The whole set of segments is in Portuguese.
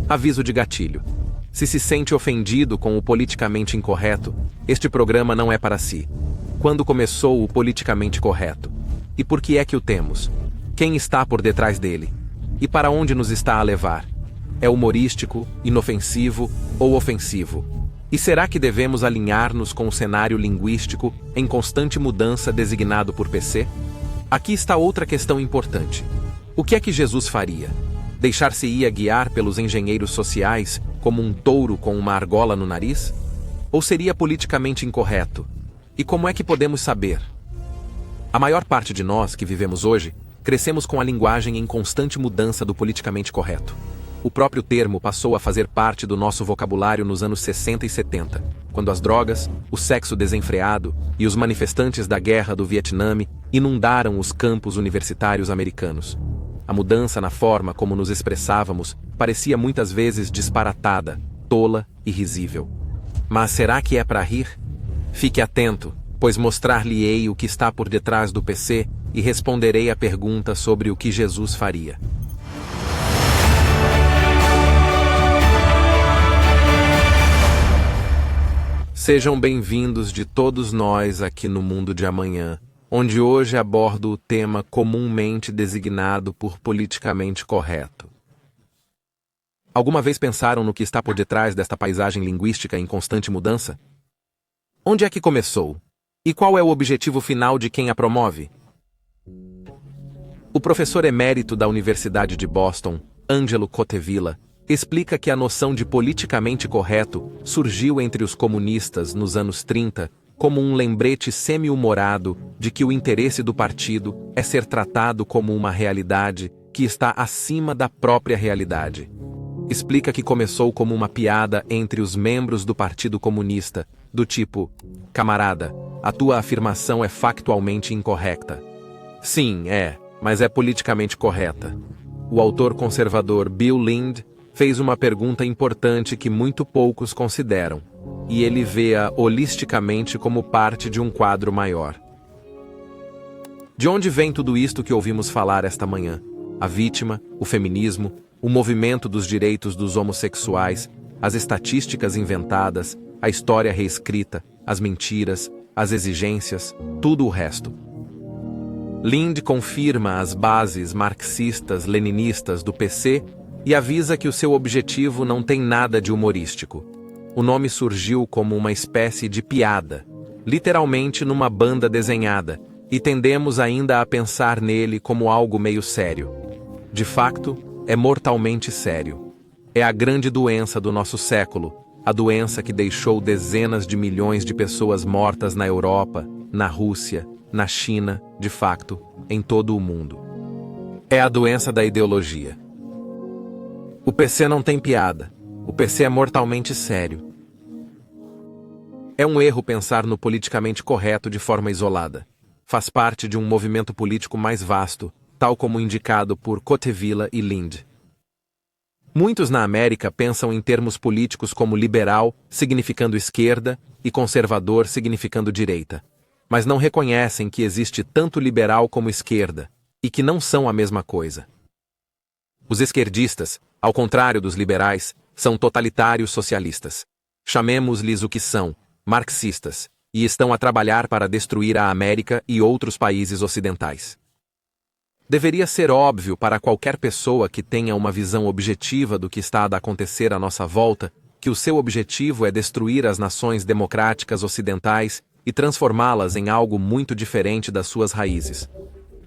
Aviso de gatilho. Se sente ofendido com o politicamente incorreto, este programa não é para si. Quando começou o politicamente correto? E por que é que o temos? Quem está por detrás dele? E para onde nos está a levar? É humorístico, inofensivo ou ofensivo? E será que devemos alinhar-nos com o cenário linguístico em constante mudança designado por PC? Aqui está outra questão importante. O que é que Jesus faria? Deixar-se-ia guiar pelos engenheiros sociais como um touro com uma argola no nariz? Ou seria politicamente incorreto? E como é que podemos saber? A maior parte de nós que vivemos hoje, crescemos com a linguagem em constante mudança do politicamente correto. O próprio termo passou a fazer parte do nosso vocabulário nos anos 60 e 70, quando as drogas, o sexo desenfreado e os manifestantes da guerra do Vietnã inundaram os campos universitários americanos. A mudança na forma como nos expressávamos parecia muitas vezes disparatada, tola e risível. Mas será que é para rir? Fique atento, pois mostrar-lhe-ei o que está por detrás do PC e responderei a pergunta sobre o que Jesus faria. Sejam bem-vindos de todos nós aqui no Mundo de Amanhã, onde hoje abordo o tema comumente designado por politicamente correto. Alguma vez pensaram no que está por detrás desta paisagem linguística em constante mudança? Onde é que começou? E qual é o objetivo final de quem a promove? O professor emérito da Universidade de Boston, Angelo Cotevilla, explica que a noção de politicamente correto surgiu entre os comunistas nos anos 30 como um lembrete semi-humorado de que o interesse do partido é ser tratado como uma realidade que está acima da própria realidade. Explica que começou como uma piada entre os membros do Partido Comunista, do tipo: camarada, a tua afirmação é factualmente incorreta. Sim, mas é politicamente correta. O autor conservador Bill Lind fez uma pergunta importante que muito poucos consideram, e ele vê-a holisticamente como parte de um quadro maior. De onde vem tudo isto que ouvimos falar esta manhã? A vítima, o feminismo, o movimento dos direitos dos homossexuais, as estatísticas inventadas, a história reescrita, as mentiras, as exigências, tudo o resto. Lind confirma as bases marxistas-leninistas do PC e avisa que o seu objetivo não tem nada de humorístico. O nome surgiu como uma espécie de piada, literalmente numa banda desenhada, e tendemos ainda a pensar nele como algo meio sério. De facto, é mortalmente sério. É a grande doença do nosso século, a doença que deixou dezenas de milhões de pessoas mortas na Europa, na Rússia, na China, de facto, em todo o mundo. É a doença da ideologia. O PC não tem piada. O PC é mortalmente sério. É um erro pensar no politicamente correto de forma isolada. Faz parte de um movimento político mais vasto, tal como indicado por Cotevilla e Lind. Muitos na América pensam em termos políticos como liberal, significando esquerda, e conservador, significando direita. Mas não reconhecem que existe tanto liberal como esquerda, e que não são a mesma coisa. Os esquerdistas, ao contrário dos liberais, são totalitários socialistas. Chamemos-lhes o que são, marxistas, e estão a trabalhar para destruir a América e outros países ocidentais. Deveria ser óbvio para qualquer pessoa que tenha uma visão objetiva do que está a acontecer à nossa volta que o seu objetivo é destruir as nações democráticas ocidentais e transformá-las em algo muito diferente das suas raízes.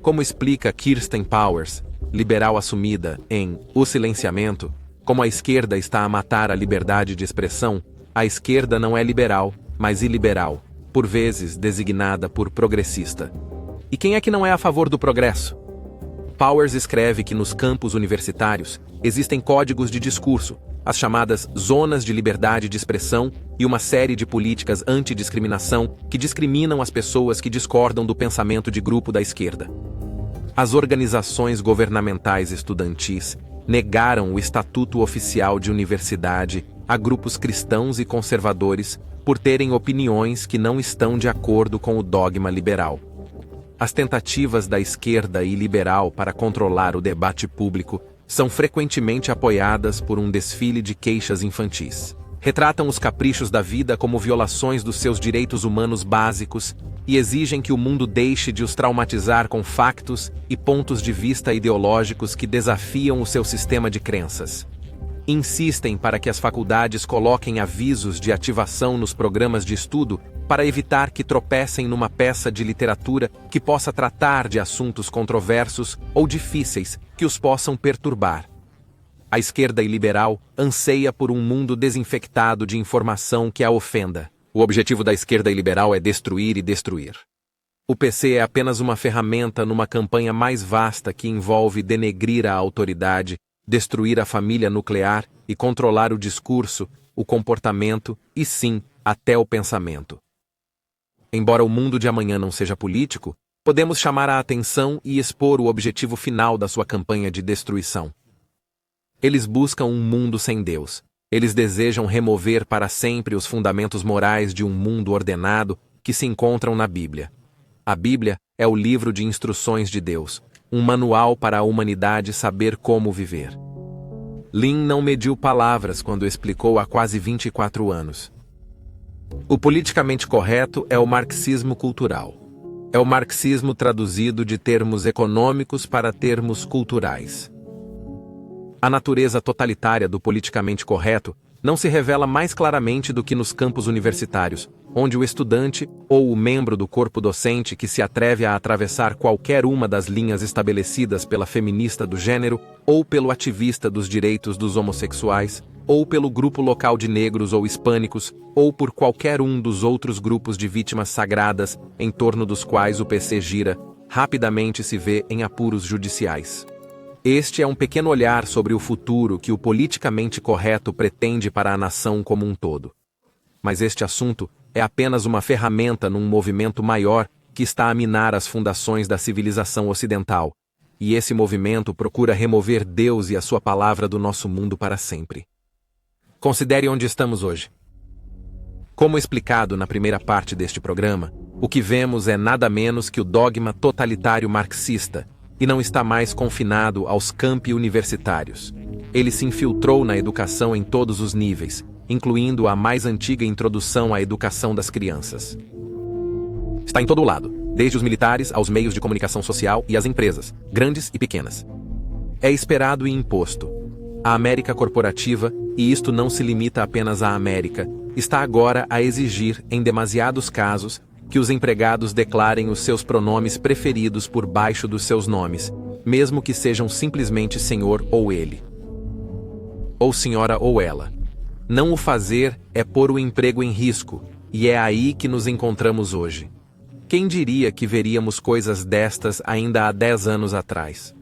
Como explica Kirsten Powers, liberal assumida, em O Silenciamento, como a esquerda está a matar a liberdade de expressão, a esquerda não é liberal, mas iliberal, por vezes designada por progressista. E quem é que não é a favor do progresso? Powers escreve que nos campos universitários existem códigos de discurso, as chamadas zonas de liberdade de expressão e uma série de políticas antidiscriminação que discriminam as pessoas que discordam do pensamento de grupo da esquerda. As organizações governamentais estudantis negaram o estatuto oficial de universidade a grupos cristãos e conservadores por terem opiniões que não estão de acordo com o dogma liberal. As tentativas da esquerda e liberal para controlar o debate público São frequentemente apoiadas por um desfile de queixas infantis. Retratam os caprichos da vida como violações dos seus direitos humanos básicos e exigem que o mundo deixe de os traumatizar com factos e pontos de vista ideológicos que desafiam o seu sistema de crenças. Insistem para que as faculdades coloquem avisos de ativação nos programas de estudo para evitar que tropecem numa peça de literatura que possa tratar de assuntos controversos ou difíceis que os possam perturbar. A esquerda iliberal anseia por um mundo desinfectado de informação que a ofenda. O objetivo da esquerda iliberal é destruir e destruir. O PC é apenas uma ferramenta numa campanha mais vasta que envolve denegrir a autoridade, destruir a família nuclear e controlar o discurso, o comportamento e, sim, até o pensamento. Embora o mundo de amanhã não seja político, podemos chamar a atenção e expor o objetivo final da sua campanha de destruição. Eles buscam um mundo sem Deus. Eles desejam remover para sempre os fundamentos morais de um mundo ordenado que se encontram na Bíblia. A Bíblia é o livro de instruções de Deus, um manual para a humanidade saber como viver. Lin não mediu palavras quando explicou há quase 24 anos. O politicamente correto é o marxismo cultural. É o marxismo traduzido de termos econômicos para termos culturais. A natureza totalitária do politicamente correto não se revela mais claramente do que nos campos universitários, onde o estudante ou o membro do corpo docente que se atreve a atravessar qualquer uma das linhas estabelecidas pela feminista do gênero, ou pelo ativista dos direitos dos homossexuais, ou pelo grupo local de negros ou hispânicos, ou por qualquer um dos outros grupos de vítimas sagradas em torno dos quais o PC gira, rapidamente se vê em apuros judiciais. Este é um pequeno olhar sobre o futuro que o politicamente correto pretende para a nação como um todo. Mas este assunto é apenas uma ferramenta num movimento maior que está a minar as fundações da civilização ocidental, e esse movimento procura remover Deus e a sua palavra do nosso mundo para sempre. Considere onde estamos hoje. Como explicado na primeira parte deste programa, o que vemos é nada menos que o dogma totalitário marxista, e não está mais confinado aos campi universitários. Ele se infiltrou na educação em todos os níveis, incluindo a mais antiga introdução à educação das crianças. Está em todo lado, desde os militares aos meios de comunicação social e às empresas, grandes e pequenas. É esperado e imposto. A América corporativa, e isto não se limita apenas à América, está agora a exigir, em demasiados casos, que os empregados declarem os seus pronomes preferidos por baixo dos seus nomes, mesmo que sejam simplesmente senhor ou ele. Ou senhora ou ela. Não o fazer é pôr o emprego em risco, e é aí que nos encontramos hoje. Quem diria que veríamos coisas destas ainda há 10 anos atrás?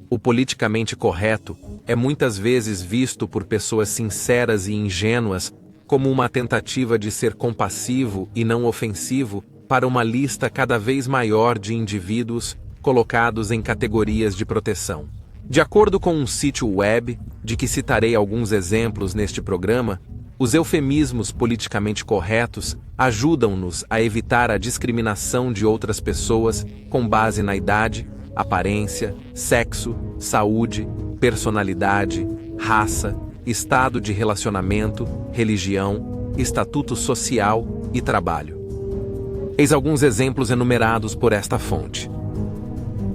O politicamente correto é muitas vezes visto por pessoas sinceras e ingênuas como uma tentativa de ser compassivo e não ofensivo para uma lista cada vez maior de indivíduos colocados em categorias de proteção. De acordo com um sítio web, de que citarei alguns exemplos neste programa, os eufemismos politicamente corretos ajudam-nos a evitar a discriminação de outras pessoas com base na idade, aparência, sexo, saúde, personalidade, raça, estado de relacionamento, religião, estatuto social e trabalho. Eis alguns exemplos enumerados por esta fonte.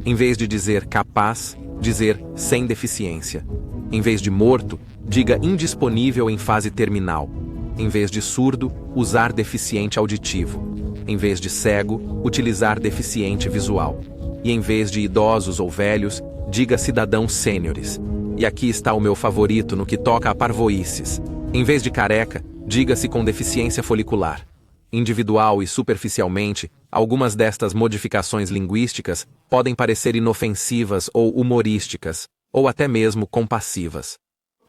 Em vez de dizer capaz, dizer sem deficiência. Em vez de morto, diga indisponível em fase terminal. Em vez de surdo, usar deficiente auditivo. Em vez de cego, utilizar deficiente visual. E em vez de idosos ou velhos, diga cidadãos sêniores. E aqui está o meu favorito no que toca a parvoíces. Em vez de careca, diga-se com deficiência folicular. Individual e superficialmente, algumas destas modificações linguísticas podem parecer inofensivas ou humorísticas, ou até mesmo compassivas.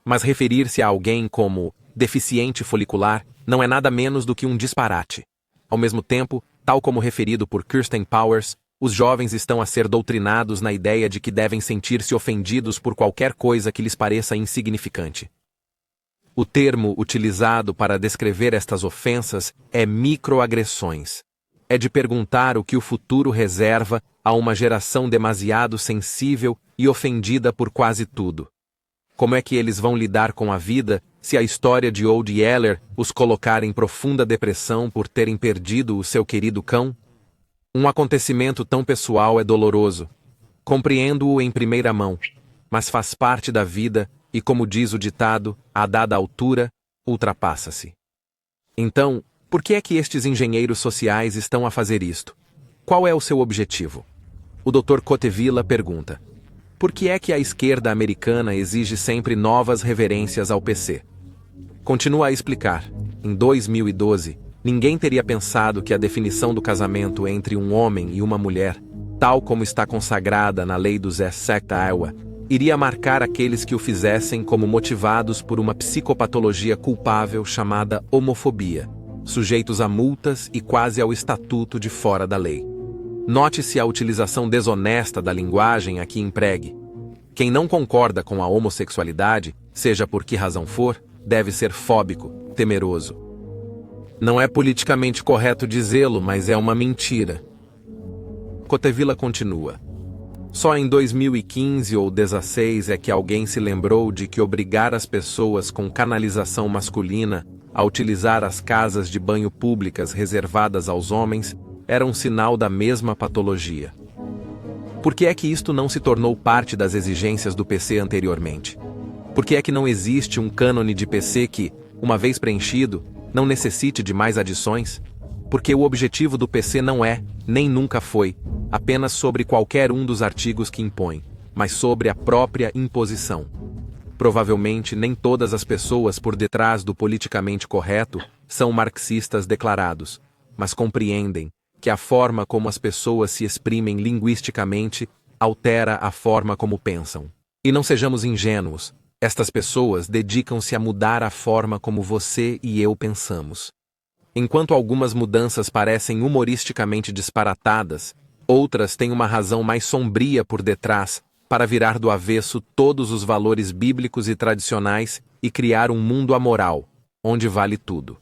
Mas referir-se a alguém como deficiente folicular não é nada menos do que um disparate. Ao mesmo tempo, tal como referido por Kirsten Powers, os jovens estão a ser doutrinados na ideia de que devem sentir-se ofendidos por qualquer coisa que lhes pareça insignificante. O termo utilizado para descrever estas ofensas é microagressões. É de perguntar o que o futuro reserva a uma geração demasiado sensível e ofendida por quase tudo. Como é que eles vão lidar com a vida se a história de Old Yeller os colocar em profunda depressão por terem perdido o seu querido cão? Um acontecimento tão pessoal é doloroso. Compreendo-o em primeira mão, mas faz parte da vida e, como diz o ditado, a dada altura, ultrapassa-se. Então, por que é que estes engenheiros sociais estão a fazer isto? Qual é o seu objetivo? O Dr. Cotevilla pergunta. Por que é que a esquerda americana exige sempre novas reverências ao PC? Continua a explicar. Em 2012, ninguém teria pensado que a definição do casamento entre um homem e uma mulher, tal como está consagrada na lei dos Essex, Iowa, iria marcar aqueles que o fizessem como motivados por uma psicopatologia culpável chamada homofobia, sujeitos a multas e quase ao estatuto de fora da lei. Note-se a utilização desonesta da linguagem aqui empregue. Quem não concorda com a homossexualidade, seja por que razão for, deve ser fóbico, temeroso. Não é politicamente correto dizê-lo, mas é uma mentira. Cotevilla continua. Só em 2015 ou 2016 é que alguém se lembrou de que obrigar as pessoas com canalização masculina a utilizar as casas de banho públicas reservadas aos homens era um sinal da mesma patologia. Por que é que isto não se tornou parte das exigências do PC anteriormente? Por que é que não existe um cânone de PC que, uma vez preenchido, não necessite de mais adições? Porque o objetivo do PC não é, nem nunca foi, apenas sobre qualquer um dos artigos que impõe, mas sobre a própria imposição. Provavelmente nem todas as pessoas por detrás do politicamente correto são marxistas declarados, mas compreendem que a forma como as pessoas se exprimem linguisticamente altera a forma como pensam. E não sejamos ingênuos, estas pessoas dedicam-se a mudar a forma como você e eu pensamos. Enquanto algumas mudanças parecem humoristicamente disparatadas, outras têm uma razão mais sombria por detrás para virar do avesso todos os valores bíblicos e tradicionais e criar um mundo amoral, onde vale tudo.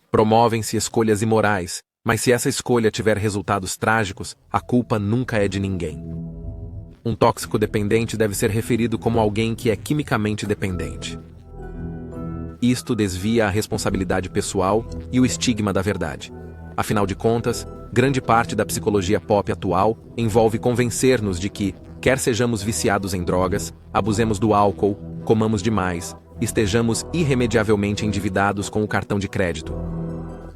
Promovem-se escolhas imorais, mas se essa escolha tiver resultados trágicos, a culpa nunca é de ninguém. Um tóxico dependente deve ser referido como alguém que é quimicamente dependente. Isto desvia a responsabilidade pessoal e o estigma da verdade. Afinal de contas, grande parte da psicologia pop atual envolve convencer-nos de que, quer sejamos viciados em drogas, abusemos do álcool, comamos demais, estejamos irremediavelmente endividados com o cartão de crédito,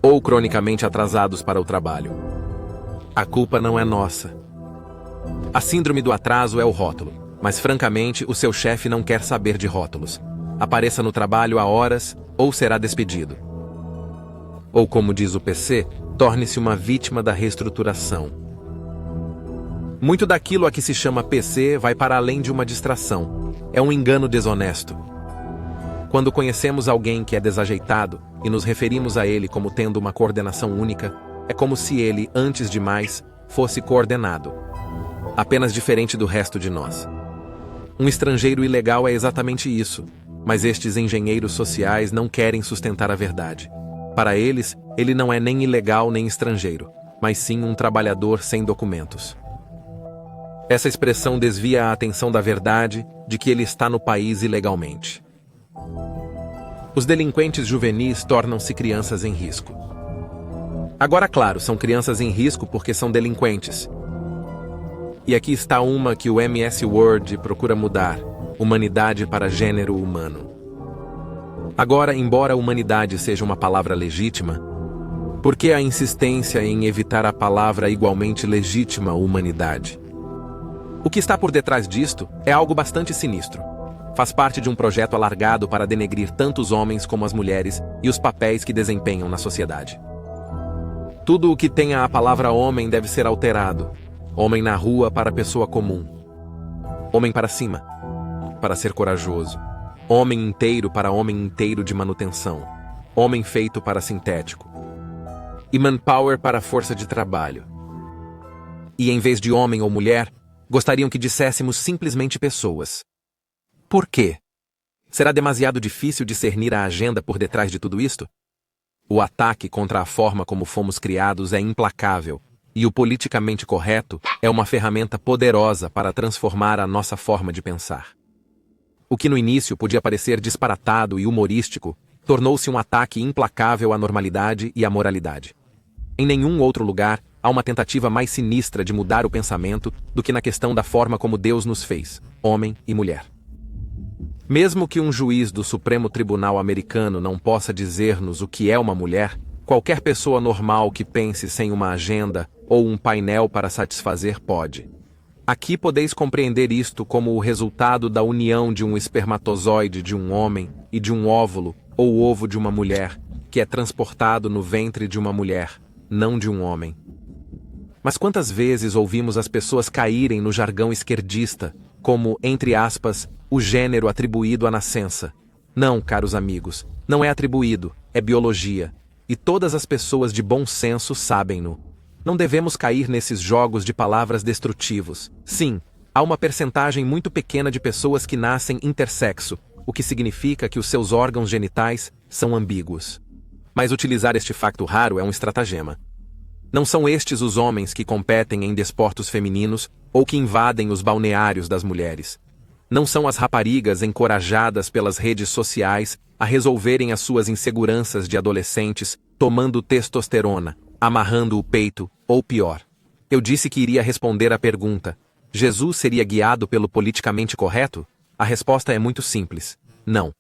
ou cronicamente atrasados para o trabalho. A culpa não é nossa. A síndrome do atraso é o rótulo, mas francamente o seu chefe não quer saber de rótulos. Apareça no trabalho há horas ou será despedido. Ou como diz o PC, torne-se uma vítima da reestruturação. Muito daquilo a que se chama PC vai para além de uma distração. É um engano desonesto. Quando conhecemos alguém que é desajeitado e nos referimos a ele como tendo uma coordenação única, é como se ele, antes de mais, fosse coordenado, apenas diferente do resto de nós. Um estrangeiro ilegal é exatamente isso, mas estes engenheiros sociais não querem sustentar a verdade. Para eles, ele não é nem ilegal nem estrangeiro, mas sim um trabalhador sem documentos. Essa expressão desvia a atenção da verdade de que ele está no país ilegalmente. Os delinquentes juvenis tornam-se crianças em risco. Agora, claro, são crianças em risco porque são delinquentes. E aqui está uma que o MS Word procura mudar: humanidade para gênero humano. Agora, embora humanidade seja uma palavra legítima, por que a insistência em evitar a palavra igualmente legítima humanidade? O que está por detrás disto é algo bastante sinistro. Faz parte de um projeto alargado para denegrir tanto os homens como as mulheres e os papéis que desempenham na sociedade. Tudo o que tenha a palavra homem deve ser alterado. Homem na rua para pessoa comum. Homem para cima, para ser corajoso. Homem inteiro para homem inteiro de manutenção. Homem feito para sintético. E manpower para força de trabalho. E em vez de homem ou mulher, gostariam que disséssemos simplesmente pessoas. Por quê? Será demasiado difícil discernir a agenda por detrás de tudo isto? O ataque contra a forma como fomos criados é implacável, e o politicamente correto é uma ferramenta poderosa para transformar a nossa forma de pensar. O que no início podia parecer disparatado e humorístico, tornou-se um ataque implacável à normalidade e à moralidade. Em nenhum outro lugar há uma tentativa mais sinistra de mudar o pensamento do que na questão da forma como Deus nos fez, homem e mulher. Mesmo que um juiz do Supremo Tribunal americano não possa dizer-nos o que é uma mulher, qualquer pessoa normal que pense sem uma agenda ou um painel para satisfazer pode. Aqui podeis compreender isto como o resultado da união de um espermatozoide de um homem e de um óvulo ou ovo de uma mulher, que é transportado no ventre de uma mulher, não de um homem. Mas quantas vezes ouvimos as pessoas caírem no jargão esquerdista, como, entre aspas, o gênero atribuído à nascença? Não, caros amigos, não é atribuído, é biologia. E todas as pessoas de bom senso sabem-no. Não devemos cair nesses jogos de palavras destrutivos. Sim, há uma percentagem muito pequena de pessoas que nascem intersexo, o que significa que os seus órgãos genitais são ambíguos. Mas utilizar este facto raro é um estratagema. Não são estes os homens que competem em desportos femininos ou que invadem os balneários das mulheres. Não são as raparigas encorajadas pelas redes sociais a resolverem as suas inseguranças de adolescentes tomando testosterona, amarrando o peito, ou pior. Eu disse que iria responder à pergunta: Jesus seria guiado pelo politicamente correto? A resposta é muito simples: não.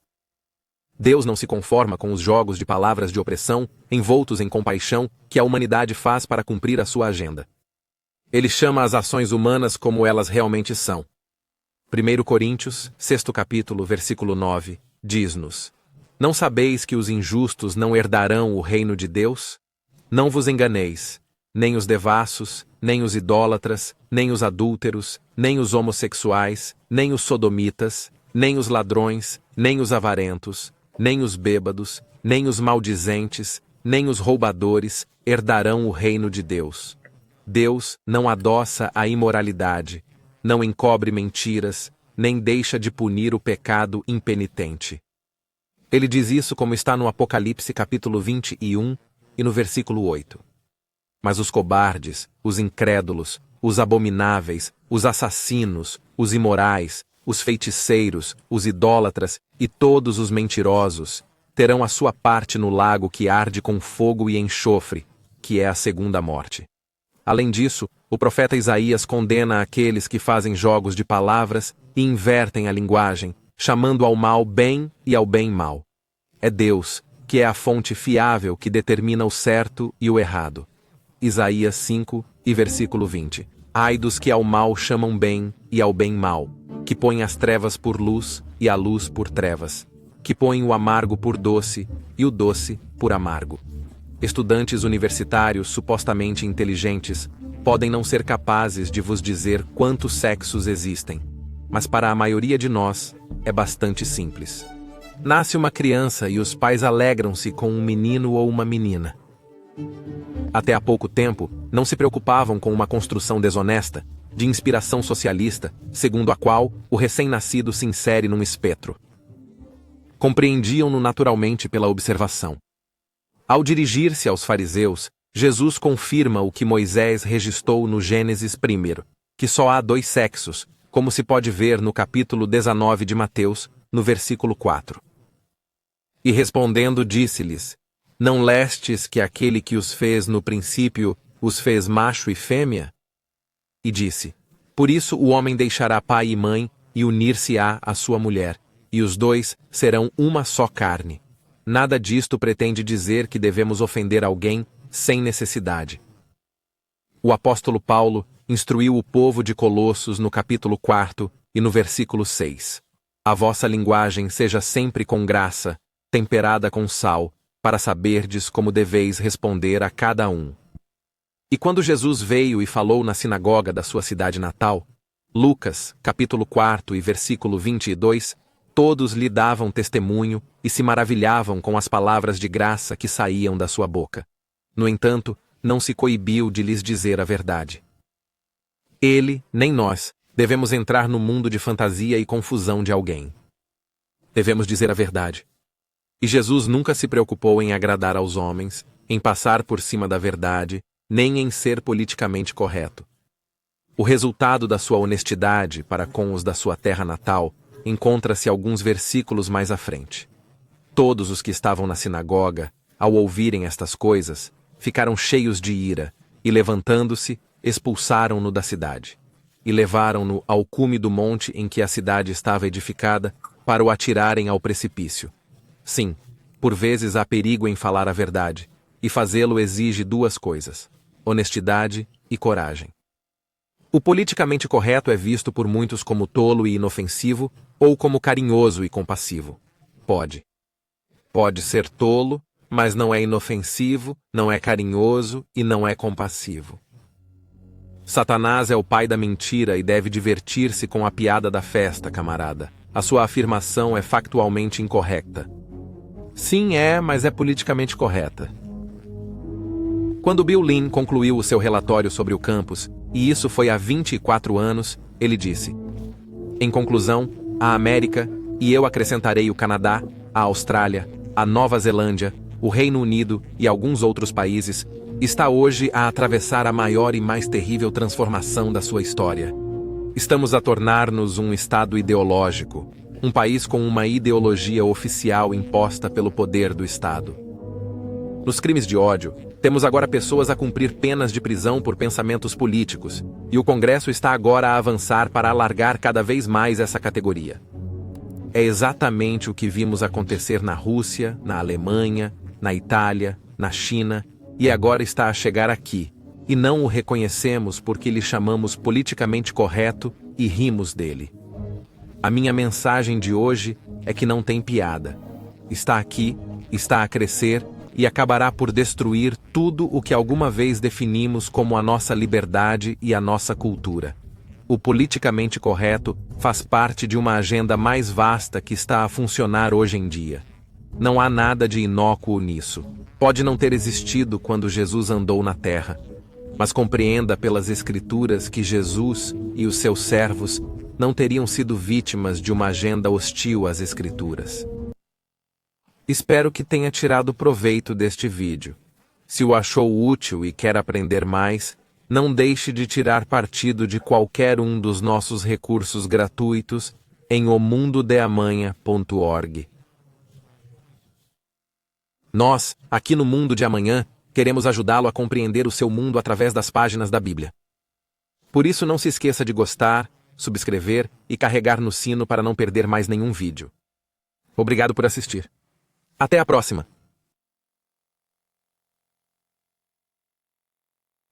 Deus não se conforma com os jogos de palavras de opressão, envoltos em compaixão, que a humanidade faz para cumprir a sua agenda. Ele chama as ações humanas como elas realmente são. 1 Coríntios, 6º capítulo, versículo 9, diz-nos: Não sabeis que os injustos não herdarão o reino de Deus? Não vos enganeis, nem os devassos, nem os idólatras, nem os adúlteros, nem os homossexuais, nem os sodomitas, nem os ladrões, nem os avarentos, nem os bêbados, nem os maldizentes, nem os roubadores herdarão o reino de Deus. Deus não adoça a imoralidade, não encobre mentiras, nem deixa de punir o pecado impenitente. Ele diz isso como está no Apocalipse capítulo 21 e no versículo 8. Mas os cobardes, os incrédulos, os abomináveis, os assassinos, os imorais, os feiticeiros, os idólatras e todos os mentirosos terão a sua parte no lago que arde com fogo e enxofre, que é a segunda morte. Além disso, o profeta Isaías condena aqueles que fazem jogos de palavras e invertem a linguagem, chamando ao mal bem e ao bem mal. É Deus, que é a fonte fiável que determina o certo e o errado. Isaías 5 e versículo 20. Ai dos que ao mal chamam bem e ao bem mal, que põem as trevas por luz e a luz por trevas, que põem o amargo por doce e o doce por amargo. Estudantes universitários supostamente inteligentes podem não ser capazes de vos dizer quantos sexos existem, mas para a maioria de nós é bastante simples. Nasce uma criança e os pais alegram-se com um menino ou uma menina. Até há pouco tempo, não se preocupavam com uma construção desonesta, de inspiração socialista, segundo a qual o recém-nascido se insere num espetro. Compreendiam-no naturalmente pela observação. Ao dirigir-se aos fariseus, Jesus confirma o que Moisés registrou no Gênesis 1, que só há 2 sexos, como se pode ver no capítulo 19 de Mateus, no versículo 4. E respondendo disse-lhes: Não lestes que aquele que os fez no princípio os fez macho e fêmea? E disse: Por isso o homem deixará pai e mãe e unir-se-á à sua mulher, e os dois serão uma só carne. Nada disto pretende dizer que devemos ofender alguém sem necessidade. O apóstolo Paulo instruiu o povo de Colossos no capítulo 4 e no versículo 6. A vossa linguagem seja sempre com graça, temperada com sal, para saberdes como deveis responder a cada um. E quando Jesus veio e falou na sinagoga da sua cidade natal, Lucas, capítulo 4 e versículo 22, todos lhe davam testemunho e se maravilhavam com as palavras de graça que saíam da sua boca. No entanto, não se coibiu de lhes dizer a verdade. Ele, nem nós, devemos entrar no mundo de fantasia e confusão de alguém. Devemos dizer a verdade. E Jesus nunca se preocupou em agradar aos homens, em passar por cima da verdade, nem em ser politicamente correto. O resultado da sua honestidade para com os da sua terra natal encontra-se alguns versículos mais à frente. Todos os que estavam na sinagoga, ao ouvirem estas coisas, ficaram cheios de ira, e levantando-se, expulsaram-no da cidade. E levaram-no ao cume do monte em que a cidade estava edificada, para o atirarem ao precipício. Sim, por vezes há perigo em falar a verdade, e fazê-lo exige duas coisas: honestidade e coragem. O politicamente correto é visto por muitos como tolo e inofensivo, ou como carinhoso e compassivo. Pode ser tolo, mas não é inofensivo, não é carinhoso e não é compassivo. Satanás é o pai da mentira e deve divertir-se com a piada da festa, camarada. A sua afirmação é factualmente incorreta. Sim, mas é politicamente correta. Quando Bill Lynn concluiu o seu relatório sobre o campus, e isso foi há 24 anos, ele disse: em conclusão, a América, e eu acrescentarei o Canadá, a Austrália, a Nova Zelândia, o Reino Unido e alguns outros países, está hoje a atravessar a maior e mais terrível transformação da sua história. Estamos a tornar-nos um Estado ideológico, um país com uma ideologia oficial imposta pelo poder do Estado. Nos crimes de ódio, temos agora pessoas a cumprir penas de prisão por pensamentos políticos, e o Congresso está agora a avançar para alargar cada vez mais essa categoria. É exatamente o que vimos acontecer na Rússia, na Alemanha, na Itália, na China, e agora está a chegar aqui, e não o reconhecemos porque lhe chamamos politicamente correto e rimos dele. A minha mensagem de hoje é que não tem piada. Está aqui, está a crescer e acabará por destruir tudo o que alguma vez definimos como a nossa liberdade e a nossa cultura. O politicamente correto faz parte de uma agenda mais vasta que está a funcionar hoje em dia. Não há nada de inócuo nisso. Pode não ter existido quando Jesus andou na terra, mas compreenda pelas Escrituras que Jesus e os seus servos não teriam sido vítimas de uma agenda hostil às Escrituras. Espero que tenha tirado proveito deste vídeo. Se o achou útil e quer aprender mais, não deixe de tirar partido de qualquer um dos nossos recursos gratuitos em omundodeamanha.org. Nós, aqui no Mundo de Amanhã, queremos ajudá-lo a compreender o seu mundo através das páginas da Bíblia. Por isso, não se esqueça de gostar, subscrever e carregar no sino para não perder mais nenhum vídeo. Obrigado por assistir. Até a próxima!